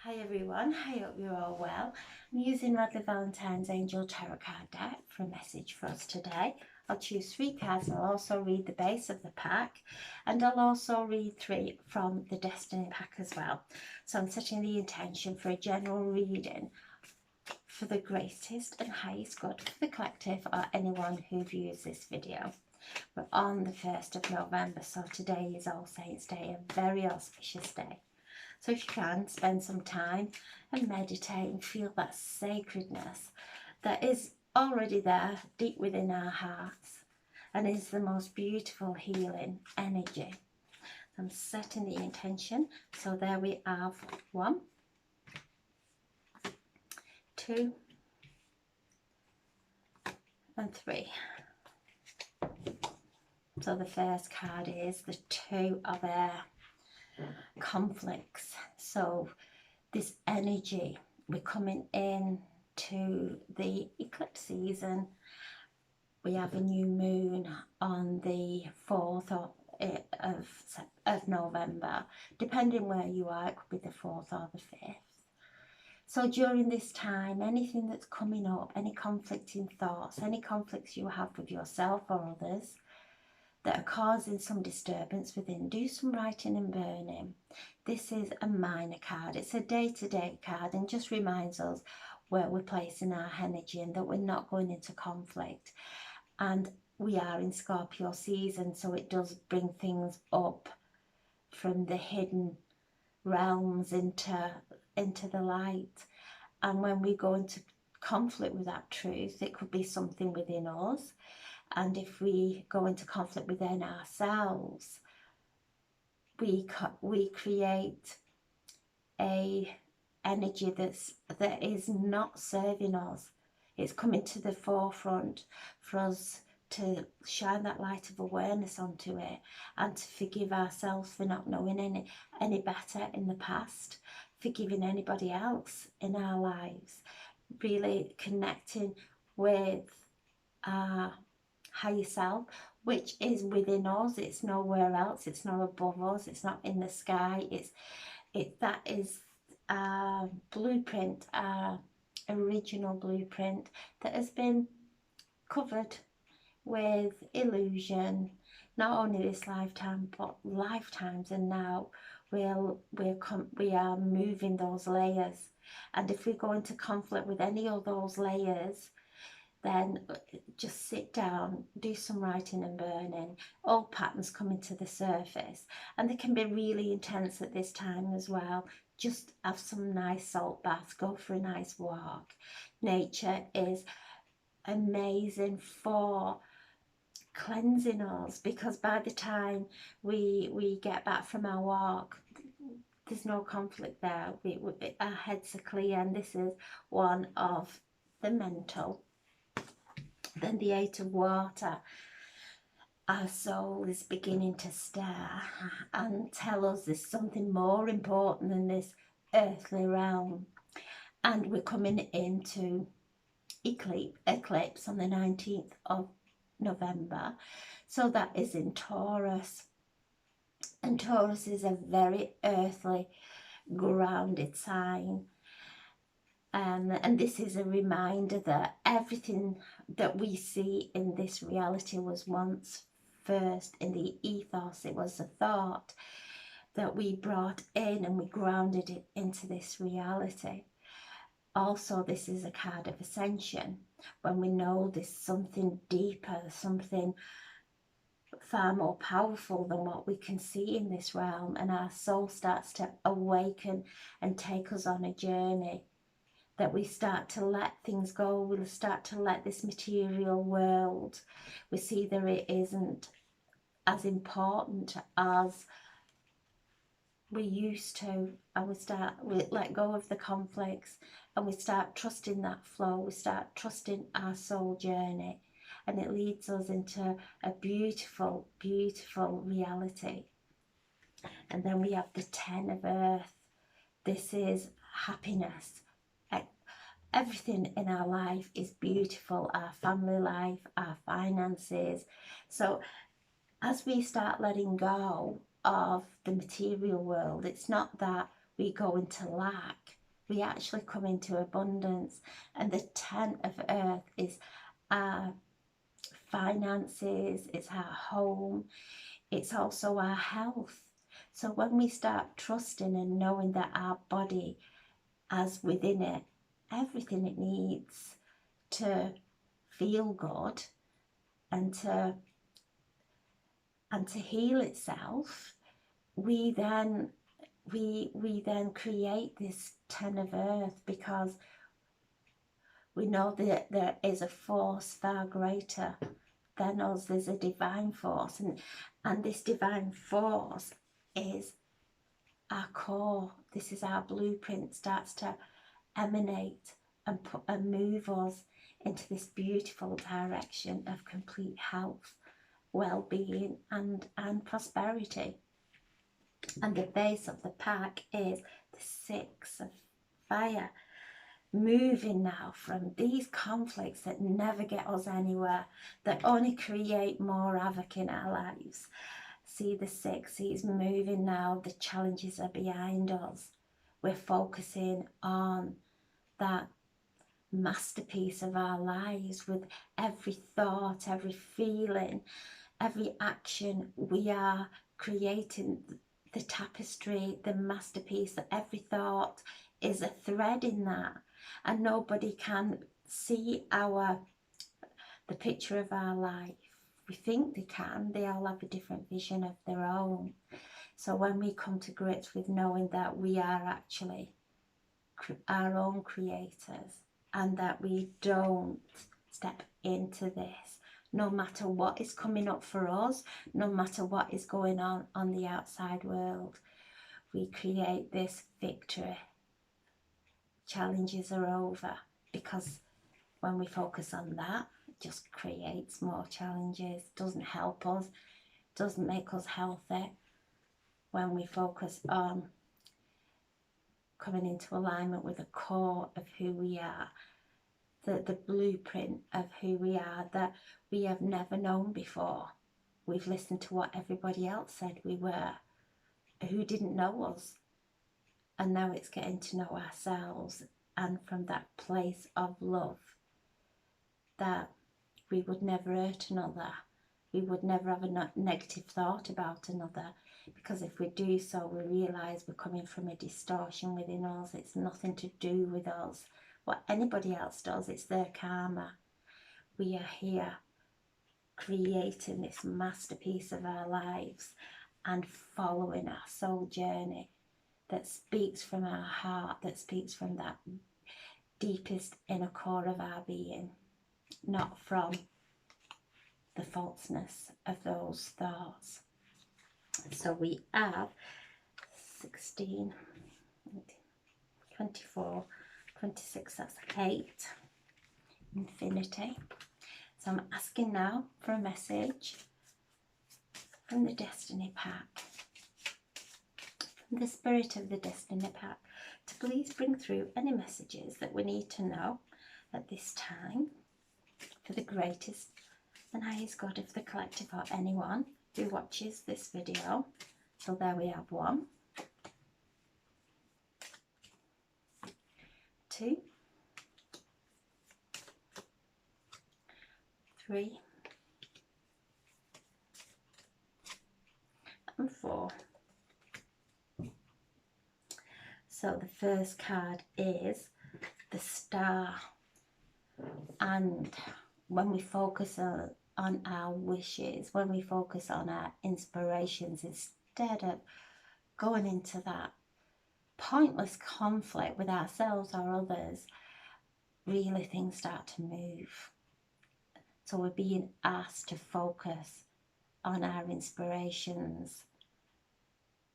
Hi everyone, I hope you're all well. I'm using Radley Valentine's Angel Tarot card deck for a message for us today. I'll choose 3 cards and I'll also read the base of the pack, and I'll also read 3 from the Destiny pack as well. So I'm setting the intention for a general reading for the greatest and highest good for the collective or anyone who views this video. We're on the 1st of November, so today is All Saints Day, a very auspicious day. So if you can, spend some time and meditate and feel that sacredness that is already there deep within our hearts and is the most beautiful healing energy. I'm setting the intention. So there we have 1, 2 and 3. So the first card is the 2 of air. Conflicts. So this energy, we're coming in to the eclipse season. We have a new moon on the 4th of November, depending where you are. It could be the 4th or the 5th. So during this time, anything that's coming up, any conflicting thoughts, any conflicts you have with yourself or others that are causing some disturbance within, do some writing and burning. This is a minor card. It's a day-to-day card and just reminds us where we're placing our energy and that we're not going into conflict. And we are in Scorpio season, so it does bring things up from the hidden realms into the light. And when we go into conflict with that truth, it could be something within us. And if we go into conflict within ourselves, we create a energy that is not serving us. It's coming to the forefront for us to shine that light of awareness onto it and to forgive ourselves for not knowing any better in the past, forgiving anybody else in our lives, really connecting with our higher self, which is within us. It's nowhere else. It's not above us. It's not in the sky. That is our blueprint, our original blueprint that has been covered with illusion, not only this lifetime but lifetimes, and now we are moving those layers. And if we go into conflict with any of those layers, then just sit down, do some writing and burning. All patterns coming to the surface, and they can be really intense at this time as well. Just have some nice salt baths, go for a nice walk. Nature is amazing for cleansing us, because by the time we get back from our walk, there's no conflict there. Our heads are clear, and this is one of the mental. Then the 8 of water. Our soul is beginning to stir and tell us there's something more important than this earthly realm. And we're coming into eclipse on the 19th of November. So that is in Taurus. And Taurus is a very earthly, grounded sign. And this is a reminder that everything that we see in this reality was once first in the ethos. It was a thought that we brought in and we grounded it into this reality. Also, this is a card of ascension, when we know there's something deeper, something far more powerful than what we can see in this realm, and our soul starts to awaken and take us on a journey. That we start to let things go, we'll start to let this material world, we see that it isn't as important as we used to, and we let go of the conflicts, and we start trusting that flow, we start trusting our soul journey, and it leads us into a beautiful, beautiful reality. And then we have the 10 of earth. This is happiness. Everything in our life is beautiful, our family life, our finances. So as we start letting go of the material world, it's not that we go into lack, we actually come into abundance. And the 10 of earth is our finances, it's our home, it's also our health. So when we start trusting and knowing that our body has within it everything it needs to feel good and to heal itself, we then create this 10 of earth, because we know that there is a force far greater than us. There's a divine force, and this divine force is our core. This is our blueprint, starts to emanate and move us into this beautiful direction of complete health, well-being and prosperity. And the base of the pack is the 6 of fire, moving now from these conflicts that never get us anywhere, that only create more havoc in our lives. See the 6, he's moving now, the challenges are behind us. We're focusing on that masterpiece of our lives. With every thought, every feeling, every action, we are creating the tapestry, the masterpiece. That every thought is a thread in that, and nobody can see the picture of our life. We think they can, they all have a different vision of their own. So when we come to grips with knowing that we are actually our own creators, and that we don't step into this, no matter what is coming up for us, no matter what is going on the outside world, we create this victory. Challenges are over, because when we focus on that, it just creates more challenges, doesn't help us, doesn't make us healthy. When we focus on coming into alignment with the core of who we are, the blueprint of who we are, that we have never known before. We've listened to what everybody else said we were, who didn't know us, and now it's getting to know ourselves, and from that place of love, that we would never hurt another, we would never have a negative thought about another, because if we do so, we realise we're coming from a distortion within us. It's nothing to do with us. What anybody else does, it's their karma. We are here creating this masterpiece of our lives and following our soul journey that speaks from our heart, that speaks from that deepest inner core of our being, not from the falseness of those thoughts. So we have 16, 24, 26, that's 8, infinity. So I'm asking now for a message from the Destiny Pack, from the spirit of the Destiny Pack, to please bring through any messages that we need to know at this time for the greatest and highest good of the collective, or anyone who watches this video. So there we have 1, 2, 3, and 4. So the first card is the Star, and when we focus on our wishes, when we focus on our inspirations, instead of going into that pointless conflict with ourselves or others, really things start to move. So we're being asked to focus on our inspirations,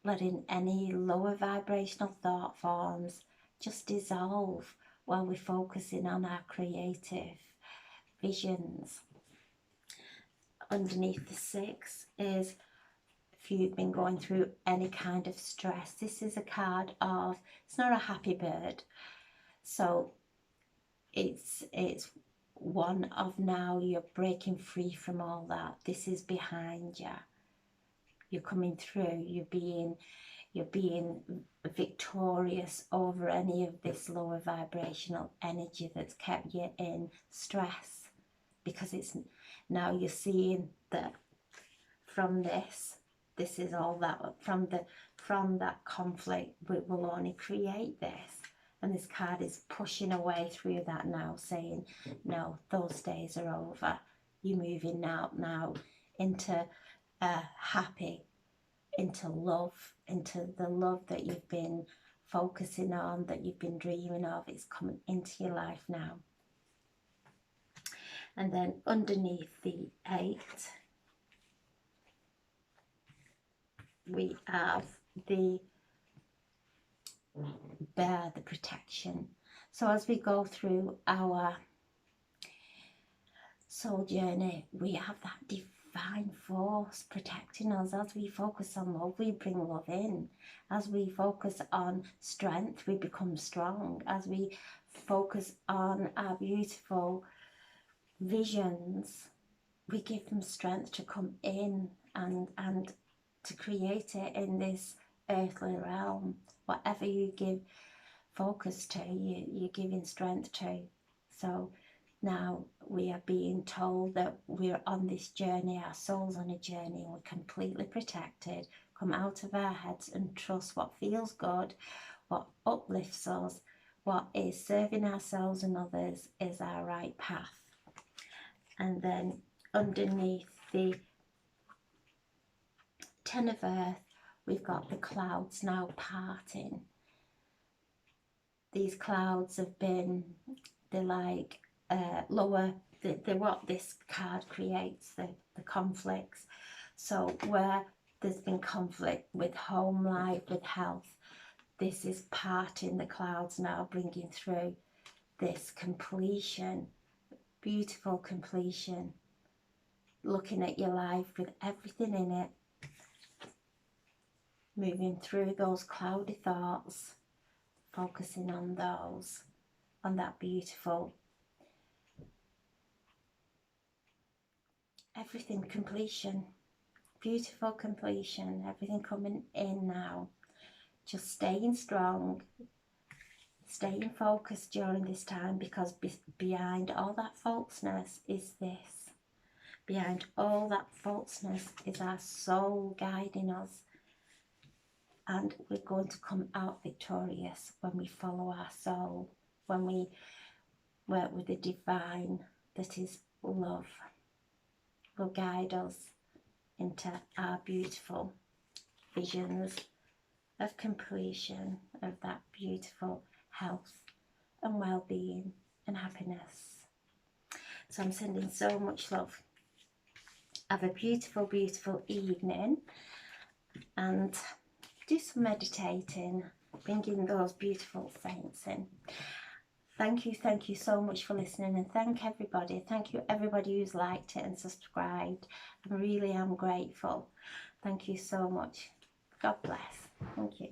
letting any lower vibrational thought forms just dissolve while we're focusing on our creative visions. Underneath the 6 is, if you've been going through any kind of stress, this is a card of, it's not a happy bird, so it's one of, now you're breaking free from all that. This is behind you, you're coming through, you're being you're being victorious over any of this lower vibrational energy that's kept you in stress, because it's now you're seeing that from this is all that from that conflict will only create this. And this card is pushing away through that now, saying no, those days are over. You're moving now into happy, into love, into the love that you've been focusing on, that you've been dreaming of. It's coming into your life now. And then underneath the 8, we have the Bear, the protection. So as we go through our soul journey, we have that divine force protecting us. As we focus on love, we bring love in. As we focus on strength, we become strong. As we focus on our beautiful visions, we give them strength to come in and to create it in this earthly realm. Whatever you give focus to, you're giving strength to. So now we are being told that we're on this journey, our soul's on a journey, and we're completely protected. Come out of our heads and trust what feels good, what uplifts us, what is serving ourselves and others is our right path. And then underneath the 10 of Earth, we've got the clouds now parting. These clouds have been, they're like lower, they're what this card creates, the conflicts. So where there's been conflict with home life, with health, this is parting the clouds now, bringing through this completion, beautiful completion. Looking at your life with everything in it, moving through those cloudy thoughts, focusing on those, on that beautiful, everything completion, beautiful completion, everything coming in now. Just staying strong, staying focused during this time, because behind all that falseness is this. Behind all that falseness is our soul guiding us. And we're going to come out victorious when we follow our soul, when we work with the divine that is love. Will guide us into our beautiful visions of completion, of that beautiful health and well-being and happiness. So I'm sending so much love. Have a beautiful, beautiful evening, and do some meditating, bringing those beautiful saints in. Thank you so much for listening, and thank you everybody who's liked it and subscribed. I really am grateful. Thank you so much. God bless. Thank you.